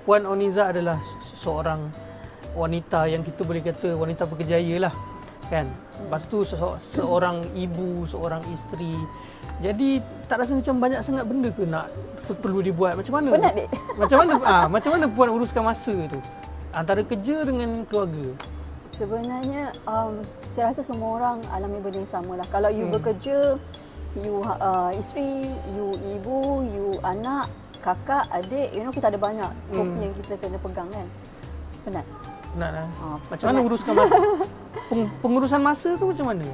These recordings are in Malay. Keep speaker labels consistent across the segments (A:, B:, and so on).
A: Puan Oniza adalah seorang wanita yang kita boleh kata wanita berkejaya lah, kan. Lepas tu seorang ibu, seorang isteri. Jadi tak rasa macam banyak sangat benda ke nak perlu dibuat? Macam mana?
B: Penat, Dek.
A: Macam mana Puan uruskan masa tu antara kerja dengan keluarga?
B: Sebenarnya saya rasa semua orang alami benda yang sama lah. Kalau you bekerja, you isteri, you ibu, you anak, kakak, adik, kita ada banyak topi yang kita kena pegang, kan. Penat.
A: Penat lah. Macam mana uruskan masa? Pengurusan masa tu macam mana?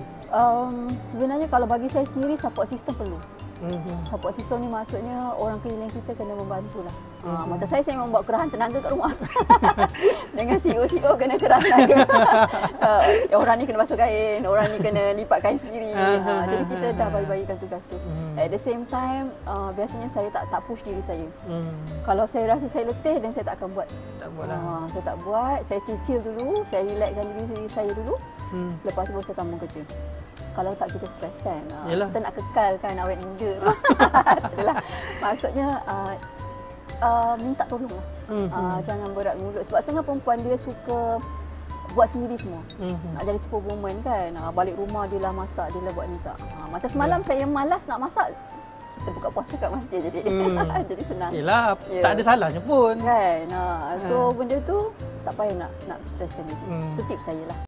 B: Sebenarnya kalau bagi saya sendiri, support system perlu. Support system ni maksudnya orang keliling kita kena membantu lah. Macam saya memang buat kerahan tenaga kat rumah. Dengan CEO kena kerahan tenaga. Orang ni kena basuh kain, orang ni kena lipat kain sendiri. Jadi kita dah bagi-bagikan tugas tu. At the same time, biasanya saya tak push diri saya. Kalau saya rasa saya letih, dan saya tak akan buat.
A: Tak buat lah.
B: Saya tak buat, saya chill dulu, saya relaxkan diri saya dulu. Lepas tu baru saya sambung kerja. Kalau tak, kita stres, kan. Kita nak kekalkan awet muda tu. Adalah. Maksudnya minta tolong lah. Jangan berat mulut. Sebab setengah perempuan dia suka buat sendiri semua. Nak jadi superwoman, kan. Balik rumah dia lah masak, dia lah buat ni tak. Macam semalam saya malas nak masak, kita buka puasa kat masjid jadi. Jadi senang.
A: Yelah, tak ada salahnya pun.
B: Kan. So benda tu tak payah nak streskan diri. Itu tips saya lah.